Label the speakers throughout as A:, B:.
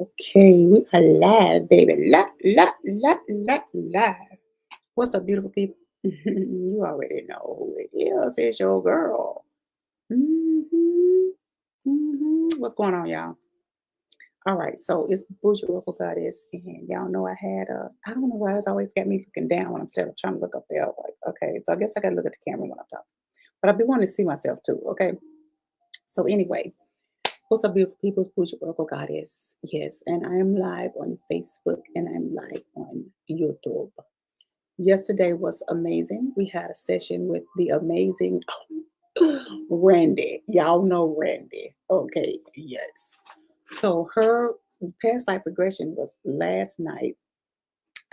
A: Okay, we are live, baby. Live. What's up, beautiful people? You already know who it is. It's your girl. hmm What's going on, y'all? All right, so it's Boujee Oracle Goddess, and y'all know I don't know why it's always got me looking down when I'm trying to look up there. Like, okay, so I guess I gotta look at the camera when I'm talking. But I've been wanting to see myself too, okay? So anyway, what's up, beautiful people? It's Boujee Oracle Goddess. Yes, and I am live on Facebook and I'm live on YouTube. Yesterday was amazing. We had a session with the amazing Randy. Y'all know Randy. Okay, yes. So her past life regression was last night.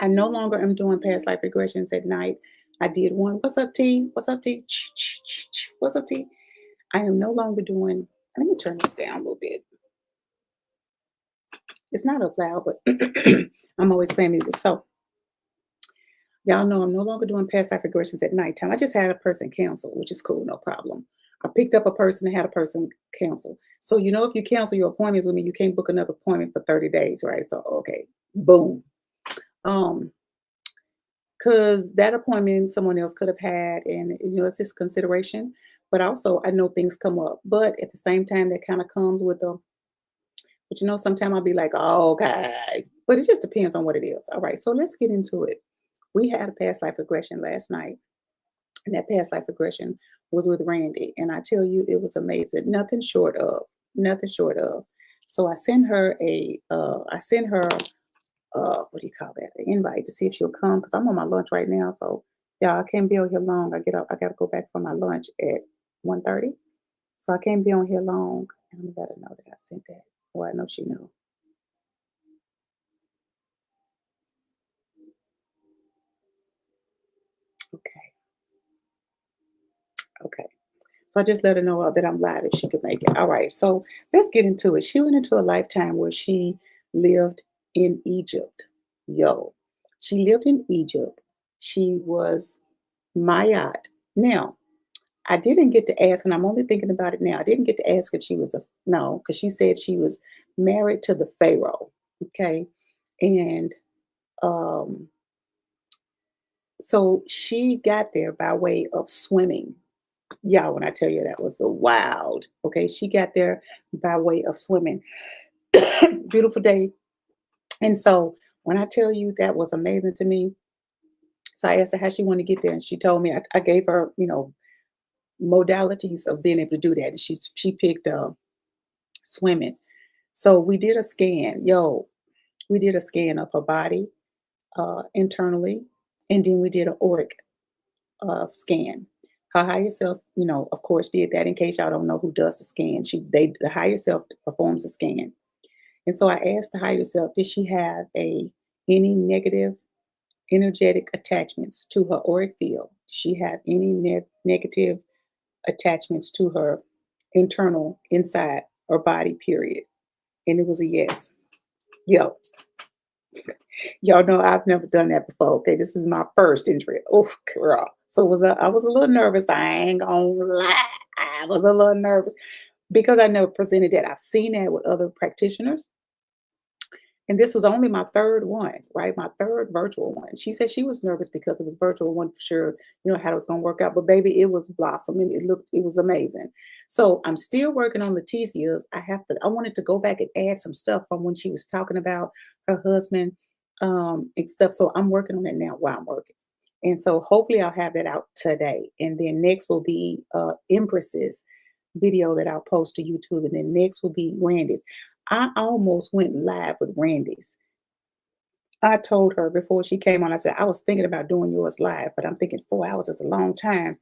A: I no longer am doing past life regressions at night. I did one. What's up, T? What's up, T? What's up, T? I am no longer doing. Let me turn this down a little bit. It's not up loud, but I'm always playing music. So y'all know I'm no longer doing past life regressions at nighttime. I just had a person cancel, which is cool, no problem. I picked up a person and had a person cancel. So if you cancel your appointments with me, you can't book another appointment for 30 days, right? So okay, boom. Um, because that appointment someone else could have had, and it's just consideration. But also I know things come up. But at the same time, that kind of comes with the but sometimes I'll be like, oh, okay. But it just depends on what it is. All right, so let's get into it. We had a past life regression last night, and that past life regression was with Randy. And I tell you, it was amazing. Nothing short of. So I sent her, what do you call that? An invite to see if she'll come because I'm on my lunch right now. So, yeah, I can't be on here long. I get up, I got to go back for my lunch at 1:30. So I can't be on here long. And I'm going to let her know that I sent that. Well, I know she knows. Okay. Okay. So I just let her know that I'm live if she could make it. All right. So let's get into it. She went into a lifetime where she lived in Egypt. Yo, she lived in Egypt. She was Mayat. Now, I didn't get to ask, and I'm only thinking about it now. I didn't get to ask if she was no, because she said she was married to the Pharaoh. Okay. And um, so she got there by way of swimming. Yeah, when I tell you that was a wild. Okay, she got there by way of swimming. Beautiful day. And so when I tell you that was amazing to me, so I asked her how she wanted to get there, and she told me I gave her, modalities of being able to do that, and she picked swimming. So we did a scan. Yo, we did a scan of her body internally, and then we did an auric scan. Her higher self, of course, did that. In case y'all don't know who does the scan, the higher self performs the scan. And so I asked the higher self, did she have any negative energetic attachments to her auric field? Did she have any negative attachments to her internal inside her body? Period. And it was a yes. Yo, y'all know I've never done that before. Okay, this is my first injury. Oh, girl. So I was a little nervous. I ain't gonna lie. I was a little nervous because I never presented that. I've seen that with other practitioners. And this was only my third one, right? My third virtual one. She said she was nervous because it was virtual, one for sure, how it was gonna work out. But baby, it was blossoming. It was amazing. So I'm still working on Leticia's. I wanted to go back and add some stuff from when she was talking about her husband and stuff. So I'm working on it now while I'm working. And so hopefully I'll have that out today. And then next will be Empress's video that I'll post to YouTube. And then next will be Randy's. I almost went live with Randy's. I told her before she came on, I said, I was thinking about doing yours live, but I'm thinking 4 hours is a long time.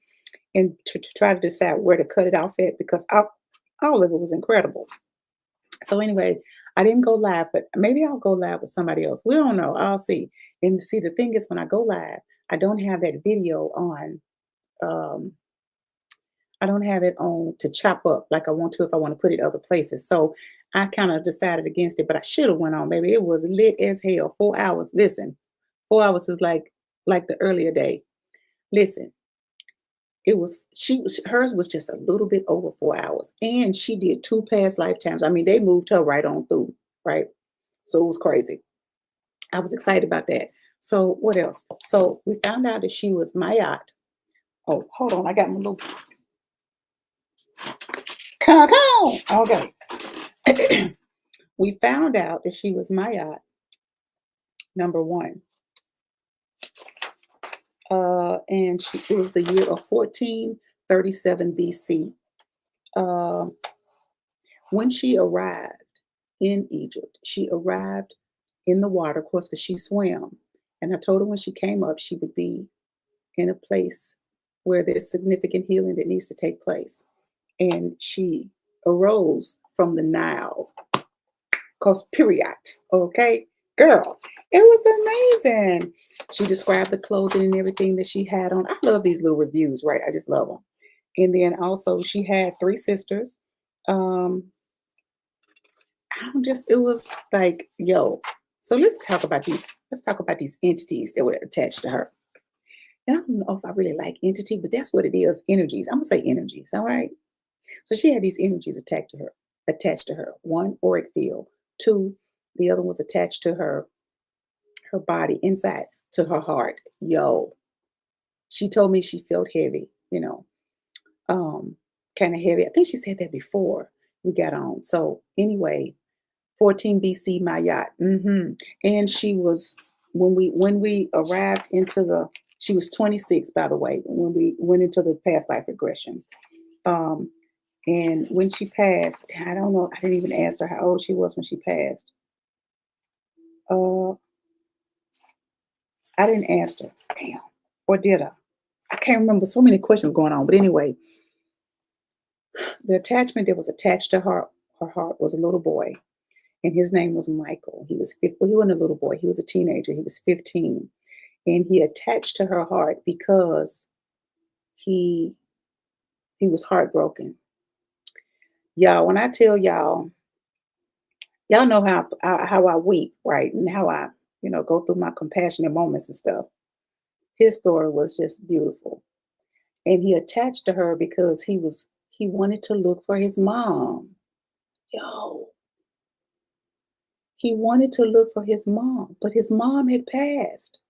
A: And to try to decide where to cut it off at because all of it was incredible. So anyway, I didn't go live, but maybe I'll go live with somebody else. We don't know. I'll see. And see, the thing is, when I go live, I don't have that video on. Um, I don't have it on to chop up like I want to if I want to put it other places. So I kind of decided against it, but I should have went on. Maybe it was lit as hell. 4 hours. Listen, 4 hours is like the earlier day. Listen, it was hers was just a little bit over 4 hours, and she did two past lifetimes. I mean, they moved her right on through, right? So it was crazy. I was excited about that. So what else? So we found out that she was my yacht. Oh, hold on. I got my little come. Okay. We found out that she was my yacht, number one. And it was the year of 1437 BC. Uh, when she arrived in Egypt, she arrived in the water, of course, because she swam. And I told her when she came up, she would be in a place where there's significant healing that needs to take place. And she arose from the Nile, cause period. Okay, girl, it was amazing. She described the clothing and everything that she had on. I love these little reviews, right? I just love them. And then also she had three sisters. Um, I'm just it was like, yo. So let's talk about these entities that were attached to her. And I don't know if I really like entity, but that's what it is, energies. I'm gonna say energies, all right? So she had these energies attached to her. One, auric field. Two, the other was attached to her body inside to her heart. Yo, she told me she felt heavy, um, kind of heavy. I think she said that before we got on. So anyway, 14 BC, my yacht. And she was when we arrived into the she was 26, by the way, when we went into the past life regression. Um, and when she passed, I don't know, I didn't even ask her how old she was when she passed. Uh, I didn't ask her. Damn. Or did I? I can't remember. So many questions going on. But anyway, the attachment that was attached to her heart was a little boy, and his name was Michael. He was well, he wasn't a little boy. He was a teenager. He was 15, and he attached to her heart because he he was heartbroken. Y'all, when I tell y'all know how I weep, right, and how I go through my compassionate moments and stuff. His story was just beautiful. And he attached to her because he wanted to look for his mom. Yo, he wanted to look for his mom, but his mom had passed.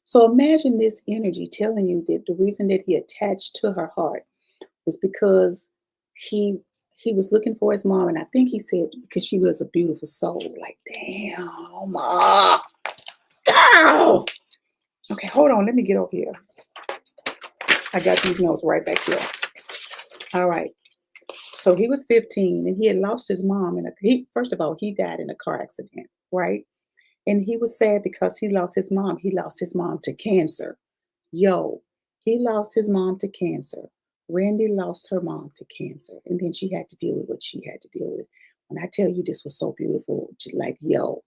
A: So imagine this energy telling you that the reason that he attached to her heart was because he he was looking for his mom, and I think he said because she was a beautiful soul. Like, damn, ma, girl. Okay, hold on. Let me get over here. I got these notes right back here. All right. So he was 15 and he had lost his mom first of all, he died in a car accident, right? And he was sad because he lost his mom. He lost his mom to cancer. Yo, he lost his mom to cancer. Randy lost her mom to cancer. And then she had to deal with what she had to deal with. When I tell you this was so beautiful, like, yo,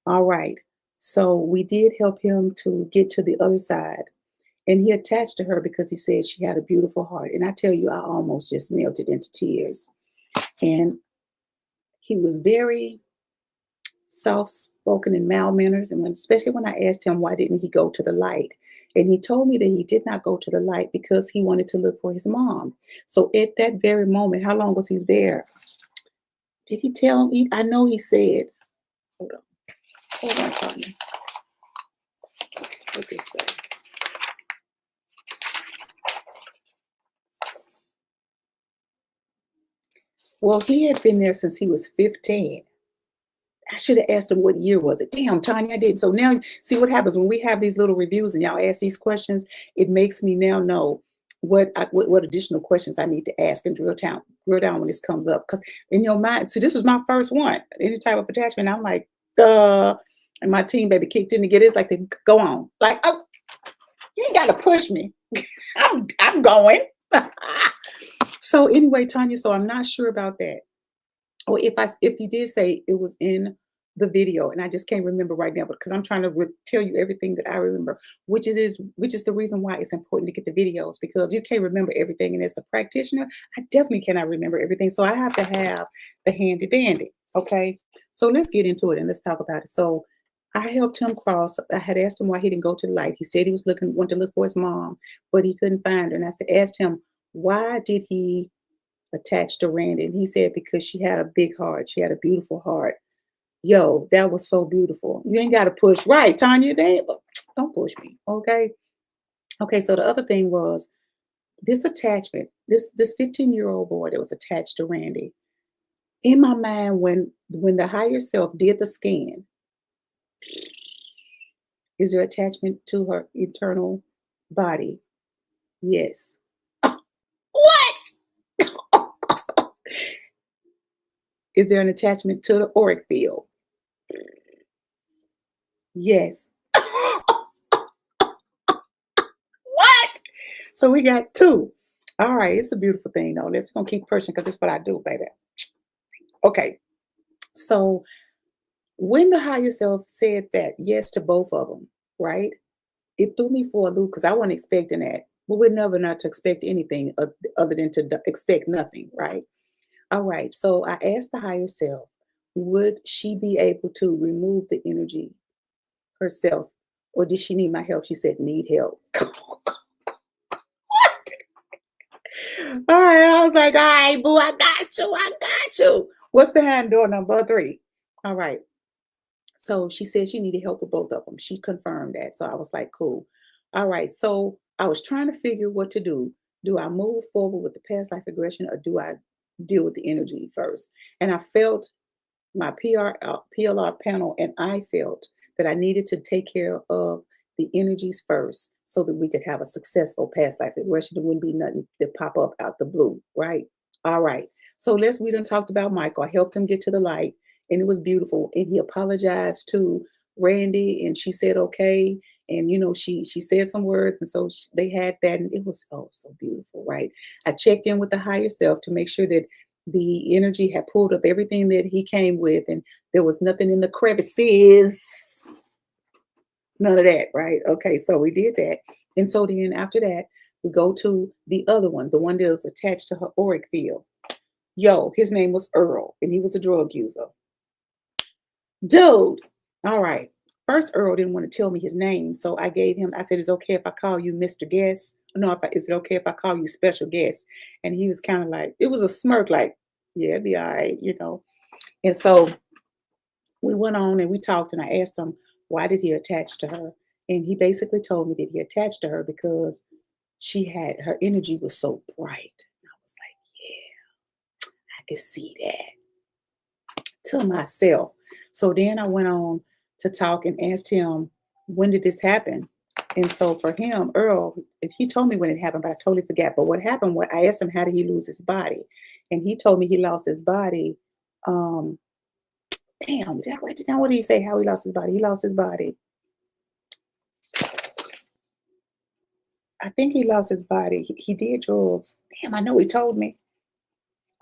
A: all right. So we did help him to get to the other side. And he attached to her because he said she had a beautiful heart. And I tell you, I almost just melted into tears. And he was very soft spoken and mild mannered. And especially when I asked him why didn't he go to the light, and he told me that he did not go to the light because he wanted to look for his mom. So at that very moment, how long was he there? Did he tell me? I know he said. Hold on, hold on, Tanya. What did he say? Well, he had been there since he was 15. I should have asked him what year was it. Damn, Tanya, I didn't. So now, see what happens when we have these little reviews and y'all ask these questions. It makes me now know what additional questions I need to ask and drill down when this comes up. Because in your mind, see, this was my first one. Any type of attachment, I'm like, and my team baby kicked in to get it. It's like they go on, like, oh, you ain't got to push me. I'm going. So anyway, Tanya. So I'm not sure about that. Or if he did say it was in the video, and I just can't remember right now, because I'm trying to tell you everything that I remember, which is the reason why it's important to get the videos, because you can't remember everything, and as a practitioner, I definitely cannot remember everything, so I have to have the handy dandy. Okay, so let's get into it and let's talk about it. So I helped him cross. I had asked him why he didn't go to the light. He said he wanted to look for his mom, but he couldn't find her. And asked him why did he attached to Randy. And he said because she had a big heart. She had a beautiful heart. Yo, that was so beautiful. You ain't got to push. Right, Tanya, they don't push me. Okay. Okay, so the other thing was this attachment, this 15-year-old boy that was attached to Randy. In my mind, when the higher self did the scan, is there attachment to her eternal body? Yes. What? Is there an attachment to the auric field? Yes. What? So we got two. All right, it's a beautiful thing though. Let's gonna keep pushing because it's what I do, baby. Okay. So when the higher self said that yes to both of them, right? It threw me for a loop because I wasn't expecting that. But we're never not to expect anything other than to expect nothing, right? All right. So I asked the higher self, would she be able to remove the energy herself, or did she need my help? She said, need help. All right. I was like, all right, boo, I got you. I got you. What's behind door number three? All right. So she said she needed help with both of them. She confirmed that. So I was like, cool. All right. So I was trying to figure what to do. Do I move forward with the past life regression, or do I deal with the energy first? And I felt my PLR panel and I felt that I needed to take care of the energies first so that we could have a successful past life regression. There wouldn't be nothing that pop up out the blue, right? All right. So we done talked about Michael. I helped him get to the light and it was beautiful. And he apologized to Randy and she said, okay. And she said some words, and so they had that, and it was oh so beautiful, right? I checked in with the higher self to make sure that the energy had pulled up everything that he came with, and there was nothing in the crevices, none of that, right? Okay, so we did that. And so then after that, we go to the other one, the one that was attached to her auric field. Yo, his name was Earl, and he was a drug user. Dude, all right. First, Earl didn't want to tell me his name, so I said, "It's okay if I call you Mr. Guest? No, is it okay if I call you Special Guest?" And he was kind of like, it was a smirk, like, "Yeah, it'd be all right." And so we went on and we talked, and I asked him, why did he attach to her? And he basically told me that he attached to her because her energy was so bright. And I was like, yeah, I could see that to myself. So then I went on to talk and asked him, when did this happen? And so for him, Earl, he told me when it happened, but I totally forgot. But what happened, I asked him, how did he lose his body? And he told me he lost his body. Damn, did I write it down? What did he say? How he lost his body? He lost his body. I think he lost his body. He did drugs. Damn, I know he told me.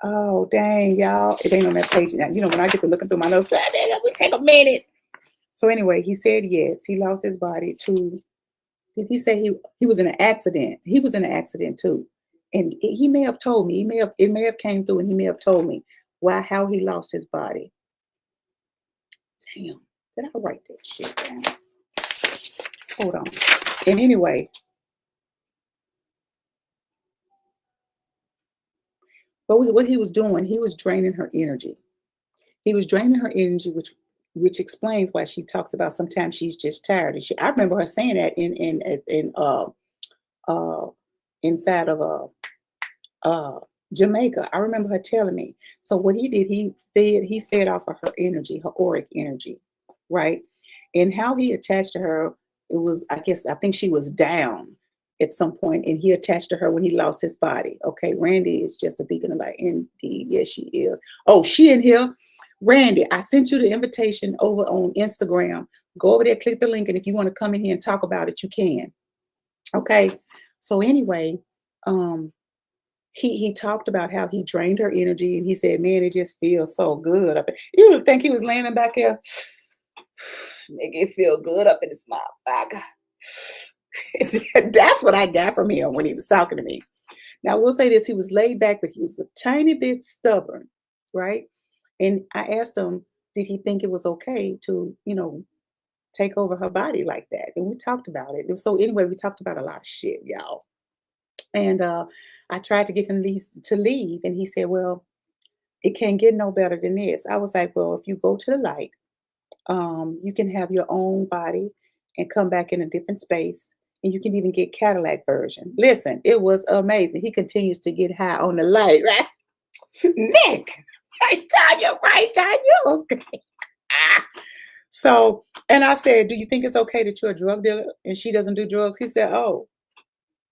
A: Oh, dang, y'all. It ain't on that page now. When I get to looking through my notes, it would take a minute. So anyway, he said yes, he lost his body to, did he say he was in an accident? He was in an accident too. And he may have told me, it may have came through and he may have told me how he lost his body. Damn, did I write that shit down? Hold on. And anyway, but what he was doing, he was draining her energy. He was draining her energy, which explains why she talks about sometimes she's just tired. And I remember her saying that uh inside of Jamaica. I remember her telling me. So what he did, he fed off of her energy, her auric energy, right? And how he attached to her, it was, I think she was down at some point, and he attached to her when he lost his body. Okay, Randy is just a beacon of light. Indeed, yes, she is. Oh, she in here. Randy, I sent you the invitation over on Instagram. Go over there, click the link, and if you want to come in here and talk about it, you can. Okay. So anyway, he talked about how he drained her energy, and he said, man, it just feels so good up. You would think he was laying back here. Make it feel good up in his mouth. That's what I got from him when he was talking to me. Now, I will say this, he was laid back, but he was a tiny bit stubborn, right? And I asked him, did he think it was okay to, take over her body like that? And we talked about it. So anyway, we talked about a lot of shit, y'all. And I tried to get him to leave, and he said, well, it can't get no better than this. I was like, well, if you go to the light You can have your own body and come back in a different space. And you can even get Cadillac version. Listen, it was amazing. He continues to get high on the light, right? Nick, right, Tanya? Okay. Ah. So, and I said, "Do you think it's okay that you're a drug dealer and she doesn't do drugs?" He said, "Oh,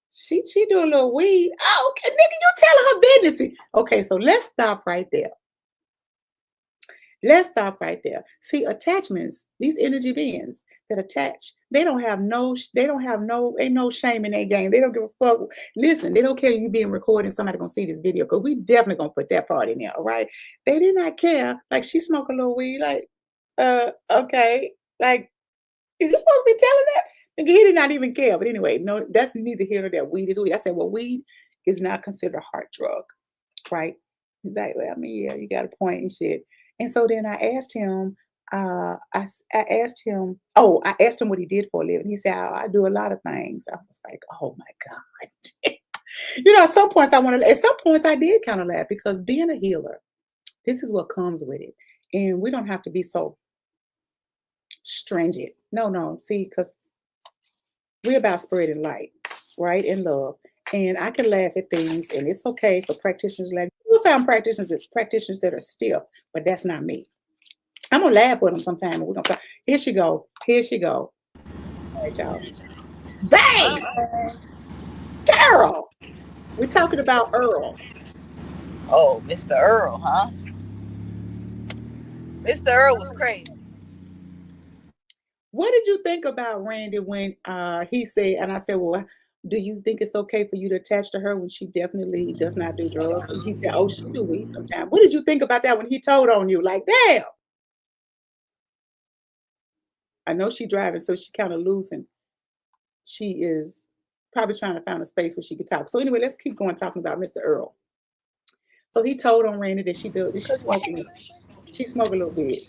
A: she do a little weed. Oh, okay, nigga, you telling her business." Okay, so let's stop right there. Let's stop right there. See, attachments, these energy beings that attach, they don't have no, ain't no shame in their game. They don't give a fuck. Listen, they don't care you being recorded and somebody gonna see this video because we definitely gonna put that part in there, all right? They did not care. Like she smoked a little weed, like, okay. Like, is you supposed to be telling that? Nigga, he did not even care. But anyway, no, that's neither here nor there. Weed is weed. I said, well, weed is not considered a heart drug, right? Exactly. I mean, yeah, you got a point and shit. And so then I asked him, I asked him, oh, I asked him what he did for a living. He said, I do a lot of things. I was like, oh my God. At some points at some points I did kind of laugh because being a healer, this is what comes with it. And we don't have to be so stringent. No, no. See, because we're about spreading light, right? And love. And I can laugh at things, and it's okay for practitioners like we found practitioners that are stiff, but that's not me. I'm gonna laugh with them sometime. And we're gonna here she go. Here she go. All right, y'all. Bang! Girl! We're talking about Earl.
B: Oh, Mr. Earl, huh? Mr. Earl was crazy.
A: What did you think about Randy when he said, and I said, well, do you think it's okay for you to attach to her when she definitely does not do drugs? And he said, oh, she do weed sometimes. What did you think about that when he told on you? Like, damn. I know she driving, so she kind of losing. She is probably trying to find a space where she could talk. So anyway, let's keep going talking about Mr. Earl. So he told on Randy that she smoked a little bit.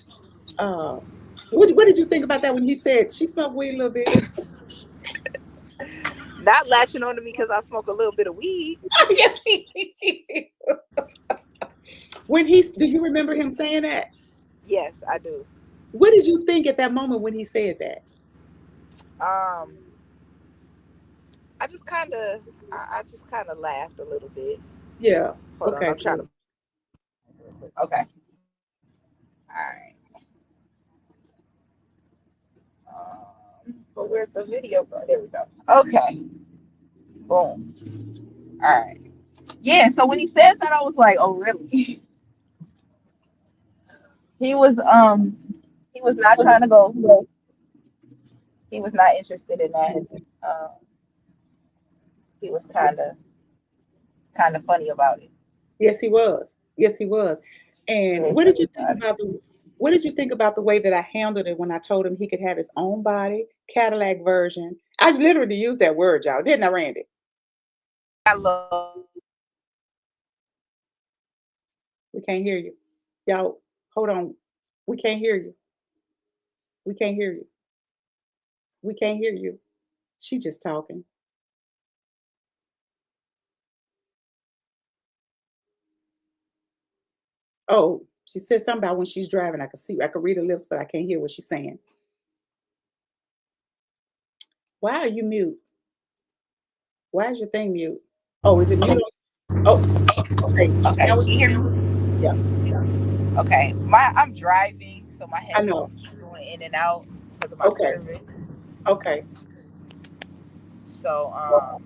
A: Uh, what did you think about that when he said she smoked weed a little bit?
B: Not latching on to me because I smoke a little bit of weed.
A: Do you remember him saying that?
B: Yes, I do.
A: What did you think at that moment when he said that?
B: Um, I just kind of laughed a little bit.
A: Yeah.
B: Hold on,
A: Okay.
B: I'm trying to. Okay. All right. But where's the video go? There we go. Okay. Boom. All right. Yeah. So when he said that, I was like, oh, really? He was um he was not trying to go. He was not interested in that. Um, he was kind of funny about it.
A: Yes, he was. Yes, he was. And
B: Very
A: what did
B: funny
A: you think
B: about it.
A: about the way that I handled it when I told him he could have his own body, Cadillac version? I literally used that word, y'all, didn't I, Randy?
B: I love.
A: We can't hear you. Y'all, hold on. We can't hear you. We can't hear you. We can't hear you. She just talking. Oh, she said something about when she's driving. I could read her lips, but I can't hear what she's saying. Why are you mute? Why is your thing mute? Oh, is it mute? Oh, okay.
B: Okay,
A: Now
B: can you hear me?
A: yeah,
B: Okay, I'm driving, so my
A: I know.
B: headphones keep going in and out because of my
A: Okay,
B: service.
A: okay.
B: So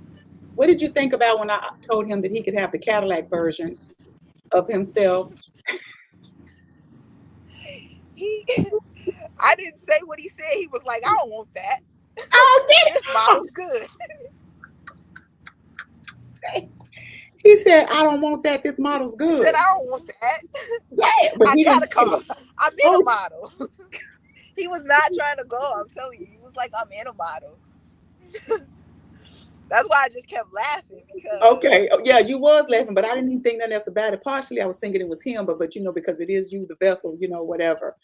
A: What did you think about when I told him that he could have the Cadillac version of himself?
B: he, I didn't say what he said. He was like, I don't want that.
A: Oh, did
B: This model's good.
A: it? He said, I don't want that. This model's
B: He said,
A: good.
B: I don't want that.
A: Yeah, but
B: I
A: he
B: got
A: didn't
B: a
A: say
B: car.
A: it.
B: I'm in a
A: Oh,
B: model. He was not trying to go. I'm telling you. He was like, I'm in a model. That's why I just kept laughing because
A: okay. Oh, yeah, you was laughing, but I didn't even think nothing else about it. Partially, I was thinking it was him, but because it is you, the vessel, whatever.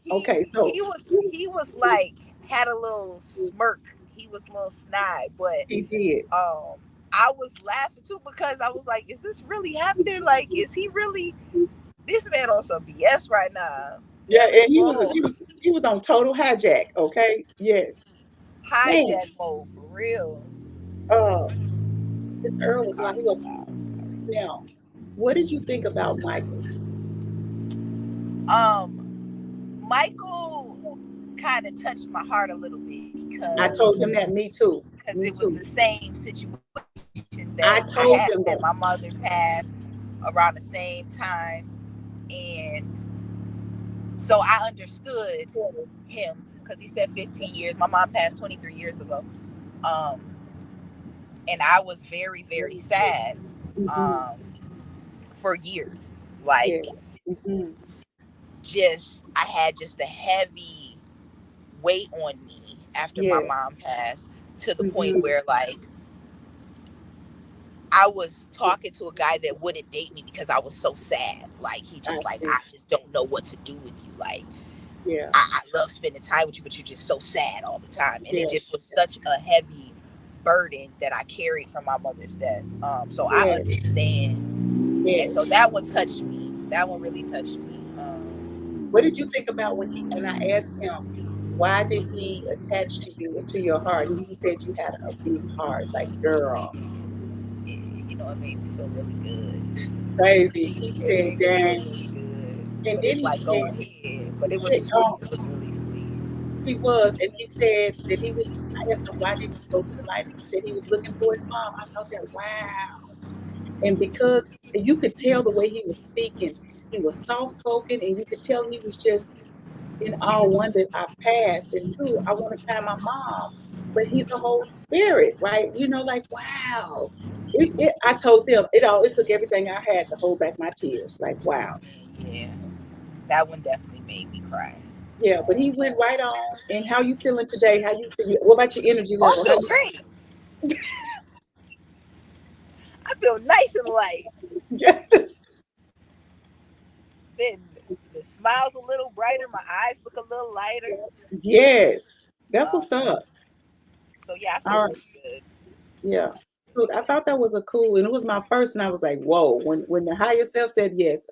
B: he
A: Okay, so
B: he was like had a little smirk. He was a little snide, but
A: he did.
B: um I was laughing too because I was like, is this really happening? Like, is he really this man on some BS right now?
A: Yeah, and
B: Mode.
A: he was on total hijack, okay? Yes. Man,
B: Hijack mode for real.
A: uh, this Earl was like,
B: Sorry,
A: he was
B: sorry.
A: now, what did you think about Michael?
B: Michael kind of touched my heart a little bit
A: I told him that, me too.
B: because
A: Me
B: it was
A: too.
B: the same situation that I
A: I
B: had.
A: told
B: My
A: him that.
B: mother passed around the same time, and so I understood him because he said 15 years. My mom passed 23 years ago. Um, and I was very, very sad
A: Mhm.
B: um, for years. Like,
A: Yes. Mhm.
B: just, I had just a heavy weight on me after my
A: Yes.
B: mom passed to the point
A: Mhm.
B: where, like, I was talking to a guy that wouldn't date me because I was so sad. Like, he
A: I
B: just, like,
A: see.
B: I just don't know what to do with you. Like,
A: Yeah.
B: I love spending time with you, but you're just so sad all the time. And it
A: Yes.
B: just was such a heavy burden that I carried from my mother's death. So I
A: Yes.
B: understand. And
A: Yes.
B: so that one touched me. That one really touched me.
A: What did you think about when he and I asked him, why did he attach to you and to your heart? And he said you had a big heart, like, girl,
B: It made me feel really good.
A: baby. He
B: It
A: said,
B: made me feel
A: dang.
B: really good.
A: And
B: But
A: then
B: it's
A: he
B: like, go
A: said,
B: ahead. But it was
A: yeah,
B: sweet.
A: oh,
B: It was really sweet.
A: he was. And he said that he was, I asked him, why didn't you go to the library? He said he was looking for his mom. I thought that, wow. And because you could tell the way he was speaking, he was soft spoken, and you could tell he was just in awe, one, that I passed, and two, I want to find my mom. But he's the whole spirit, right? Like, wow. I told them it took everything I had to hold back my tears. Like, wow.
B: Yeah. That one definitely made me cry.
A: Yeah, but he went right on. And how you feeling today? How you feel? What about your energy
B: Oh,
A: level?
B: I
A: How
B: feel
A: you?
B: great. I feel nice and light.
A: Yes,
B: Then the smile's a little brighter. My eyes look a little lighter.
A: yes. That's
B: Um,
A: what's up.
B: so yeah, I feel
A: All right.
B: really good.
A: Yeah. So I thought that was a cool, and it was my first, and I was like, whoa. When the higher self said yes,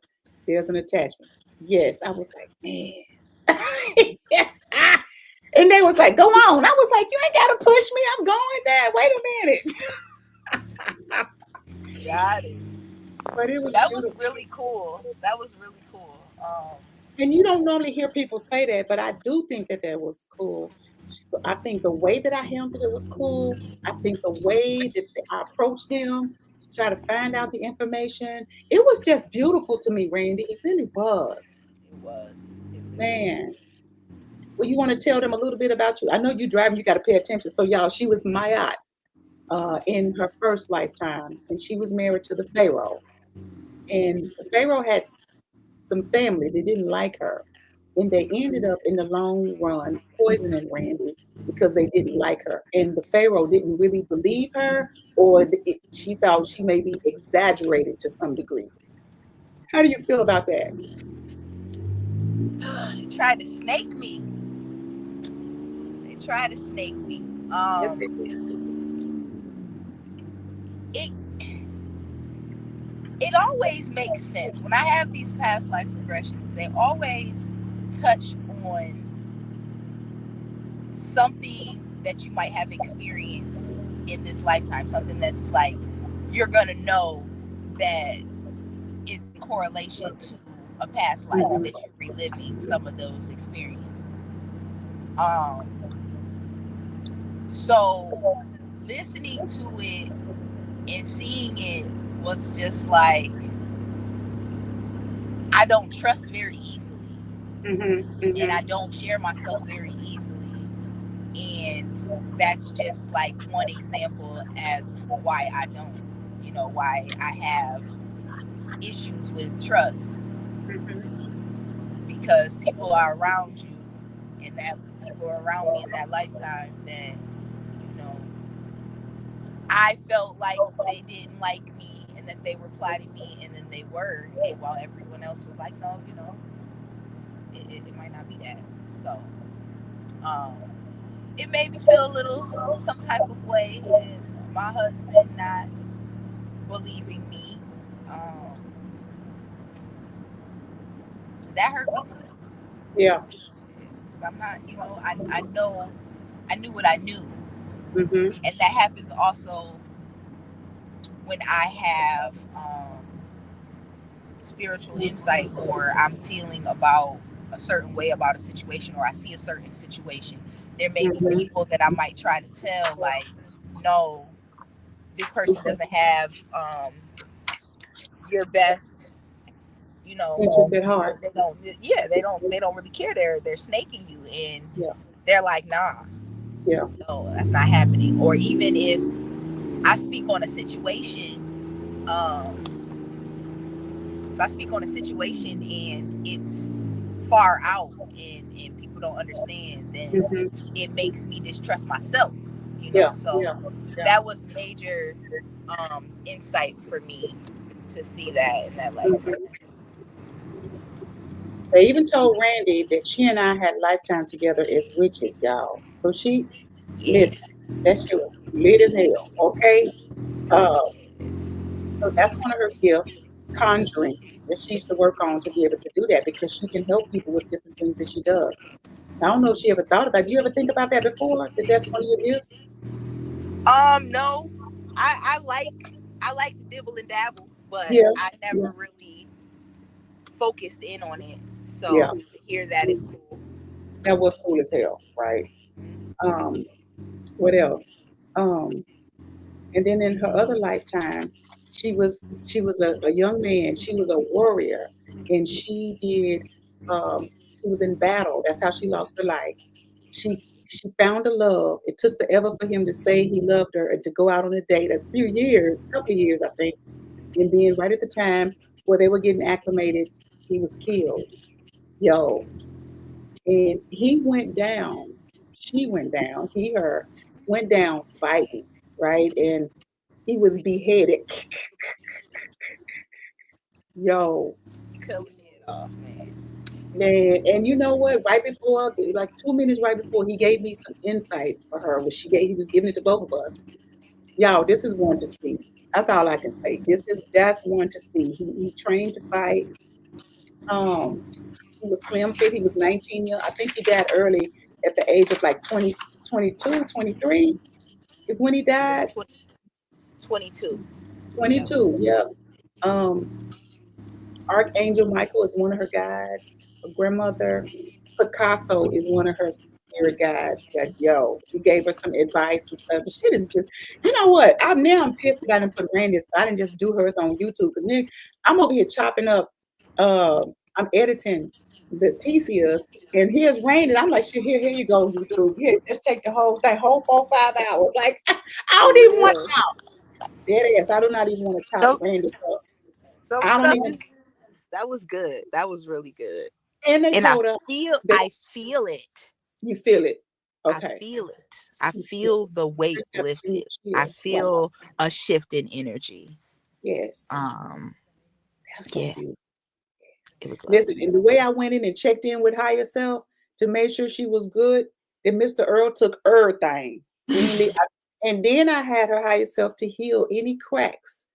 A: there's an attachment. Yes, I was like, man. And they was like, go on. I was like, you ain't gotta push me. I'm going there. Wait a minute.
B: Got it.
A: But it was
B: That was
A: beautiful.
B: really cool. That was really cool.
A: And you don't normally hear people say that, but I do think that that was cool. I think the way that I handled it was cool. I think the way that I approached them to try to find out the information, it was just beautiful to me, Randy. It really was.
B: It was. It really was.
A: Man. Well, you want to tell them a little bit about you? I know you driving, you got to pay attention. So, y'all, she was Mayat in her first lifetime, and she was married to the Pharaoh. And the Pharaoh had some family that didn't like her. And they ended up in the long run poisoning Randy because they didn't like her. And the Pharaoh didn't really believe her, or she thought she may be exaggerated to some degree. How do you feel about that?
B: They tried to snake me. They tried to snake me.
A: Yes, they
B: Um,
A: did.
B: it it always makes sense when I have these past life regressions. They always touch on something that you might have experienced in this lifetime. Something that's like you're gonna know that is in correlation to a past life and
A: Mhm.
B: that you're reliving some of those experiences. Um, so listening to it and seeing it was just like I don't trust very easily
A: Mhm.
B: and I
A: Mhm.
B: don't share myself very easily. And that's just like one example as why I don't, why I have issues with trust
A: Mhm.
B: because people are around you and that people are around me in that lifetime that, I felt like they didn't like me and that they were plotting me and then they were, and while everyone else was like, no, it might not be that. So um, it made me feel a little some type of way, and my husband not believing me, um, that hurt me too.
A: Yeah.
B: I'm not, I knew what I knew.
A: Mhm.
B: And that happens also when I have spiritual insight, or I'm feeling about a certain way about a situation, or I see a certain situation. There may be
A: Mhm.
B: people that I might try to tell, like, no, this person doesn't have your best, you know,
A: Interest at heart.
B: they don't, yeah, they don't really care. They're snaking you, and
A: Yeah.
B: they're like, nah,
A: Yeah.
B: no, that's not happening. Or even if I speak on a situation, if I speak on a situation and it's far out, and people don't understand, then
A: Mhm.
B: it makes me distrust myself,
A: Yeah.
B: So
A: Yeah.
B: that was major insight for me to see that in that lifetime.
A: Mhm. They even told Randy that she and I had lifetime together as witches, y'all. So she,
B: Yeah.
A: listen, that shit was lit as hell. Okay. Uh, so that's one of her gifts, conjuring, that she used to work on to be able to do that because she can help people with different things that she does. I don't know if she ever thought about. Do you ever think about that before? That that's one of your gifts?
B: No, I like to dibble and dabble, but
A: Yeah.
B: I
A: Yeah.
B: never really focused in on it.
A: Yeah.
B: So to hear that is cool.
A: That was cool as hell, right? Um, what else? Um, and then in her other lifetime, she was a young man. She was a warrior, and she did. She was in battle. That's how she lost her life. She found a love. It took forever for him to say he loved her and to go out on a date. A few years, couple of years, I think. And then right at the time where they were getting acclimated, he was killed. Yo, and he went down. She went down. He, her, went down fighting, right? And he was beheaded. Yo,
B: Cutting it off, man.
A: man. And you know what? Right before, like 2 minutes right before, he gave me some insight for her, which he was giving it to both of us. Y'all, this is one to see. That's all I can say. That's one to see. He trained to fight. Um, he was slim fit. He was 19 years. I think he died early at the age of like 20, 22, 23 is when he
B: He was
A: died.
B: 22. Yep.
A: 22, yeah. Um, Archangel Michael is one of her guides. Her grandmother, Picasso, is one of her spirit guides. Like, yo, she gave her some advice and stuff. The shit is just, you know what? I'm pissed that I didn't put Randy. So I didn't just do hers on YouTube. Because then I'm over here chopping up. Uh, I'm editing the Tesias, and here's Randy. I'm like, shit, here you go, YouTube. Here, just take the whole thing, whole 4, 5 hours. Like, I don't even want
B: Yeah.
A: to chop. Dead ass. I do not even want to chop
B: Some
A: Randy's up.
B: some
A: I don't
B: stuff
A: even.
B: is that was good. That was really good.
A: And they
B: And I
A: told her
B: feel
A: that
B: I feel it.
A: you feel it.
B: I
A: Okay.
B: feel it. I
A: You feel
B: feel
A: it.
B: the weight
A: Just have to give you
B: lifted. I
A: chills. Right.
B: feel a shift in energy.
A: Yes.
B: Um,
A: That's so
B: yeah,
A: beautiful.
B: it was
A: Listen,
B: lovely.
A: and the way I went in and checked in with higher self to make sure she was good, then Mr. Earl took everything. He ain't leave- and then I had her higher self to heal any cracks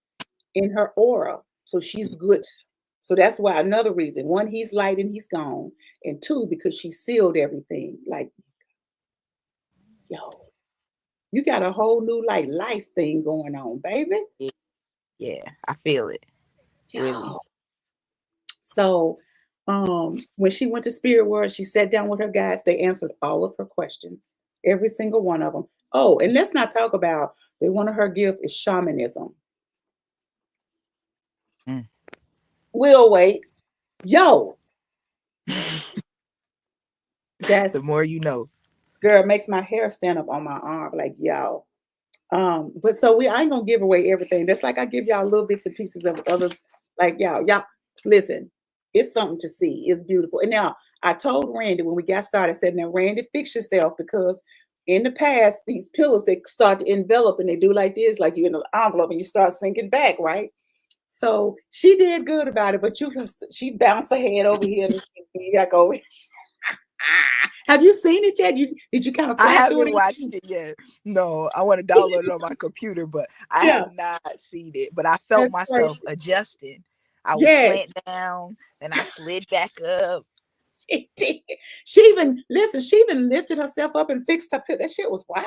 A: in her aura. So she's good. So that's why another reason. One, he's light and he's gone. And two, because she sealed everything. Like, yo, you got a whole new like life thing going on, baby.
B: Yeah, yeah, I feel it. Really.
A: Yo. So when she went to Spirit World, she sat down with her guides. They answered all of her questions, every single one of them. Oh, and let's not talk about that one of her gift is shamanism.
B: Mm.
A: We'll wait. Yo,
B: The
A: that's
B: more you know.
A: girl makes my hair stand up on my arm. Like, yo. But so I ain't gonna give away everything. That's like I give y'all little bits and pieces of others. Like y'all listen, it's something to see. It's beautiful. And now I told Randy when we got started, I said, now Randy, fix yourself because in the past, these pillows they start to envelop and they do like this, like you in an envelope and you start sinking back, right? So she did good about it, but she bounced her head over here and she got go. Have you seen it yet? Did you kind of
B: I
A: fly through
B: haven't
A: it?
B: watched it yet. No, I want to download it on my computer, but I
A: Yeah,
B: have not seen it. But I felt
A: that's
B: myself
A: crazy.
B: adjusting. I was
A: Yes,
B: slant down, then I slid back up.
A: She did. She even listen. She even lifted herself up and fixed her. That shit was wow.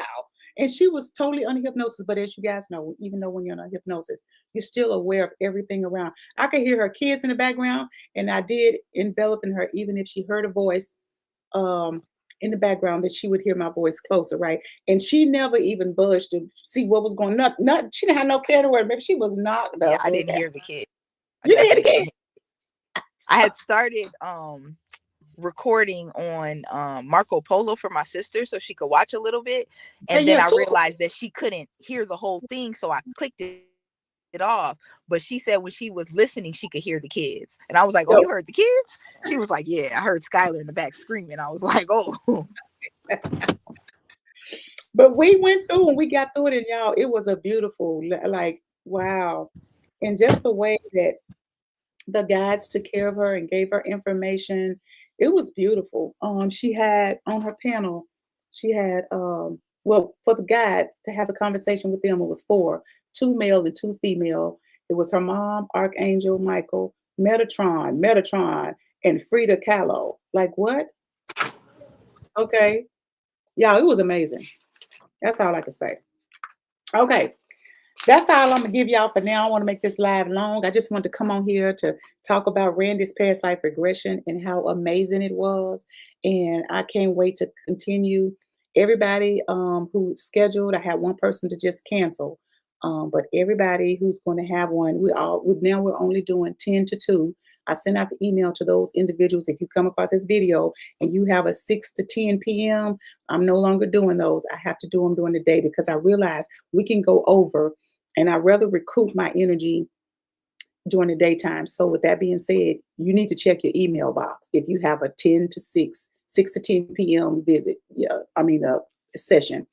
A: And she was totally under hypnosis. But as you guys know, even though when you're under hypnosis, you're still aware of everything around. I could hear her kids in the background, and I did envelop in her, even if she heard a voice um in the background, that she would hear my voice closer, right? And she never even budged to see what was going on. Not she didn't have no care to worry. Maybe she was knocked
B: Yeah,
A: up.
B: I didn't
A: Okay.
B: hear the kid. I
A: You didn't
B: definitely
A: hear
B: didn't
A: the
B: hear. I had started recording on Marco Polo for my sister so she could watch a little bit.
A: kid.
B: And then
A: Yeah,
B: I
A: cool.
B: realized that she couldn't hear the whole thing. So I clicked it off. But she said when she was listening, she could hear the kids. And I was like, oh,
A: Yo,
B: you heard the kids? She was like, yeah, I heard Skylar in the back screaming. I was like, oh,
A: but we went through and we got through it, and y'all, it was a beautiful, like, wow. And just the way that the guides took care of her and gave her information, it was beautiful. She had on her panel, she had, well, for the guide to have a conversation with them, it was four, two male and two female. It was her mom, Archangel Michael, Metatron, and Frida Kahlo. Like, what? Okay. Yeah, it was amazing. That's all I can say. Okay. That's all I'm gonna give y'all for now. I want to make this live long. I just wanted to come on here to talk about Randy's past life regression and how amazing it was. And I can't wait to continue. Everybody who's scheduled, I had one person to just cancel. But everybody who's going to have one, now we're only doing 10 to 2. I sent out the email to those individuals. If you come across this video and you have a 6 to 10 p.m., I'm no longer doing those. I have to do them during the day because I realize we can go over, and I rather recoup my energy during the daytime. So with that being said, you need to check your email box if you have a 10 to 6 to 10 p.m. visit. Yeah, I mean session.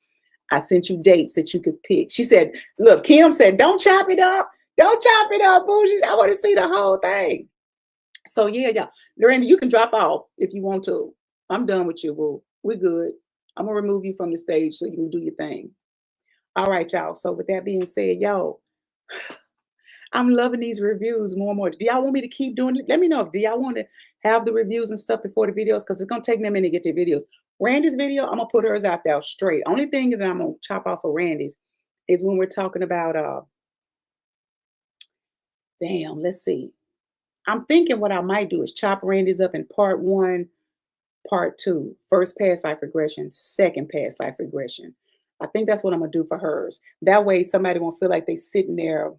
A: I sent you dates that you could pick. She said, look, Kim said, don't chop it up. Don't chop it up, Boujee. I want to see the whole thing. So yeah. Lorena, you can drop off if you want to. I'm done with you, boo. We're good. I'm gonna remove you from the stage so you can do your thing. All right, y'all. So with that being said, yo, I'm loving these reviews more and more. Do y'all want me to keep doing it? Let me know. Do y'all want to have the reviews and stuff before the videos? Because it's gonna take me a minute to get your videos. Randy's video, I'm gonna put hers out there straight. Only thing that I'm gonna chop off of Randy's is when we're talking about damn, let's see. I'm thinking what I might do is chop Randy's up in part one, part two. First past life regression, second past life regression. I think that's what I'm gonna do for hers. That way somebody won't feel like they sitting there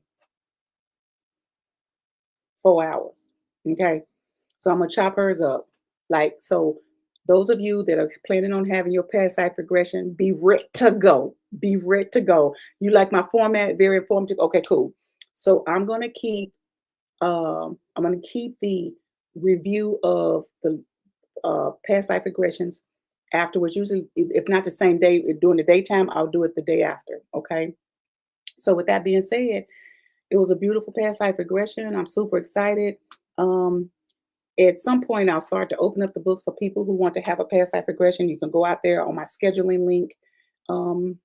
A: 4 hours. Okay. So I'm gonna chop hers up. Like, so those of you that are planning on having your past life regression, be ready to go. Be ready to go. You like my format, very informative. Okay, cool. So I'm gonna keep the review of the past life regressions afterwards. Usually, if not the same day during the daytime, I'll do it the day after. Okay. So with that being said, it was a beautiful past life regression. I'm super excited. Um, at some point, I'll start to open up the books for people who want to have a past life regression. You can go out there on my scheduling link. Um,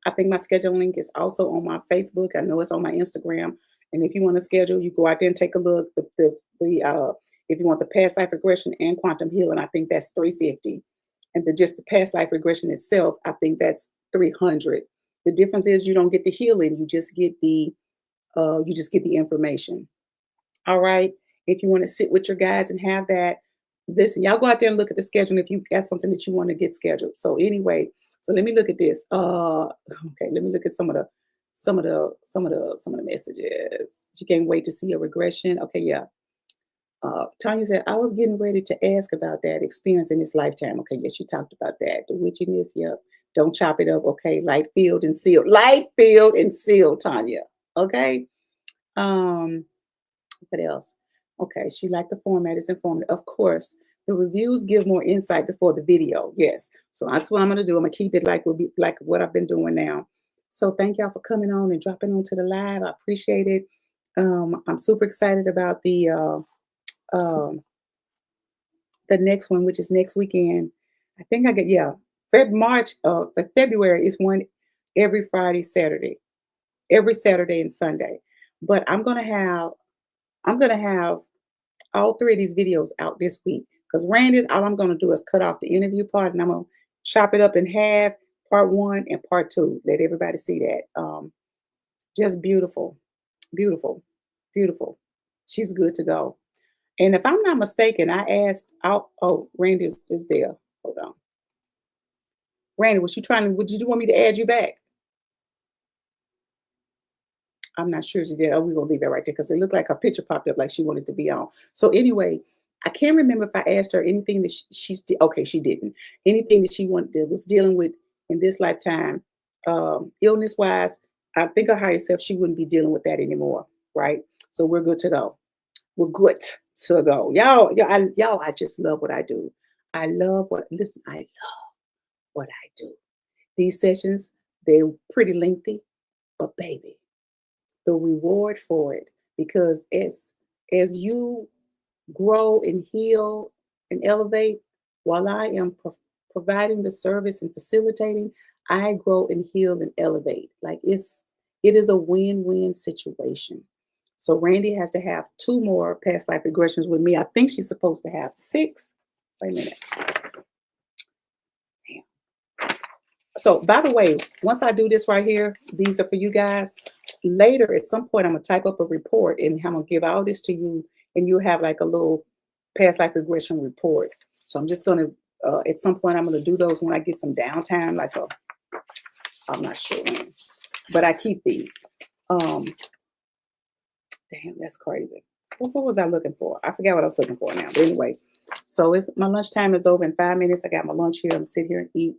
A: I think my scheduling link is also on my Facebook. I know it's on my Instagram. And if you want to schedule, you go out there and take a look. If you want the past life regression and quantum healing, I think that's 350. And just the past life regression itself, I think that's 300. The difference is you don't get the healing; you just get the information. All right. If you want to sit with your guides and have that, listen, y'all go out there and look at the schedule if you got something that you want to get scheduled. So anyway, so let me look at this. Okay, let me look at some of the messages. She can't wait to see a regression. Okay, yeah. Tanya said, I was getting ready to ask about that experience in this lifetime. Okay, yes, you talked about that. The witchiness, yep. Don't chop it up. Okay, light field and sealed. Light field and sealed, Tanya. Okay. Um, what else? Okay, she liked the format. It's informative. Of course, the reviews give more insight before the video. Yes. So that's what I'm gonna do. I'm gonna keep it like what I've been doing now. So thank y'all for coming on and dropping onto the live. I appreciate it. I'm super excited about um, the next one, which is next weekend. I think I get February is one every Friday, Saturday, every Saturday and Sunday. But I'm gonna have all three of these videos out this week Because Randy's, all I'm gonna do is cut off the interview part, and I'm gonna chop it up in half, part one and part two. Let everybody see that. Just beautiful, beautiful, beautiful. She's good to go. And if I'm not mistaken, I asked out. Oh, Randy is there. Hold on. Randy, was you trying to? Would you want me to add you back? I'm not sure she did. Oh, we're gonna leave that right there because it looked like her picture popped up like she wanted to be on. So anyway, I can't remember if I asked her anything that okay, she didn't. Anything that she wanted that was dealing with in this lifetime, illness wise. I think of higher self, she wouldn't be dealing with that anymore, right? So we're good to go. We're good to go, y'all. I just love what I do. I love what. Listen, I love what I do. These sessions, they're pretty lengthy, but baby, the reward for it, because as you grow and heal and elevate, while I am providing the service and facilitating, I grow and heal and elevate. Like it is a win-win situation. So Randy has to have two more past life regressions with me. I think she's supposed to have six. Wait a minute. So, by the way, once I do this right here, these are for you guys. Later, at some point, I'm gonna type up a report and I'm gonna give all this to you, and you'll have like a little past life regression report. So I'm just gonna, at some point, I'm gonna do those when I get some downtime, like I'm not sure when, but I keep these. Damn, that's crazy. What was I looking for? I forgot what I was looking for now. But anyway, so it's my lunchtime is over in 5 minutes. I got my lunch here. I'm gonna sit here and eat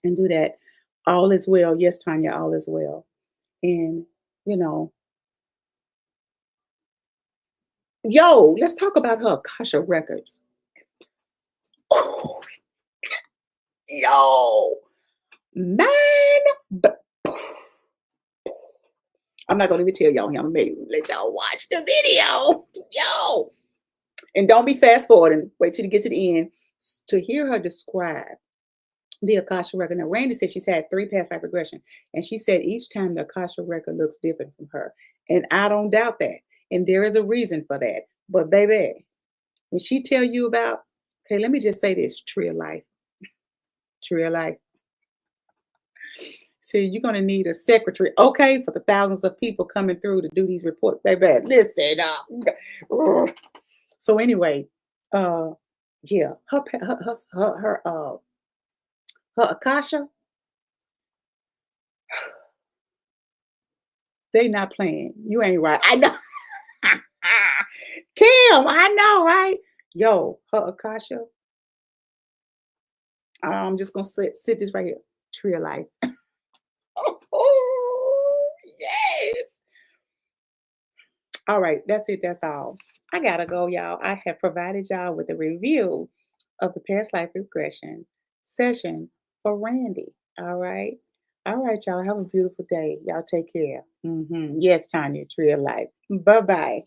A: and do that. All is well. Yes, Tanya, all is well. And, you know, yo, let's talk about her Akasha Records. Oh, yo, man. But I'm not going to even tell y'all. I'm going to let y'all watch the video. Yo. And don't be fast forwarding. Wait till you get to the end to hear her describe the Akasha record. Now, Randy said she's had 3 past life regression, and she said each time the Akasha record looks different from her. And I don't doubt that. And there is a reason for that. But baby, when she tell you about, okay, let me just say this, tree of life. Tree of life. See, you're gonna need a secretary, okay, for the thousands of people coming through to do these reports. Baby, listen up. So anyway, yeah, her Akasha, they not playing. You ain't right. I know. Kim, I know, right? Yo, her Akasha. I'm just gonna sit this right here. Tree of life. Oh, yes. All right, that's it. That's all. I gotta go, y'all. I have provided y'all with a review of the past life regression session for Randy. All right. All right, y'all. Have a beautiful day. Y'all take care. Yes, Tanya, tree of life. Bye bye.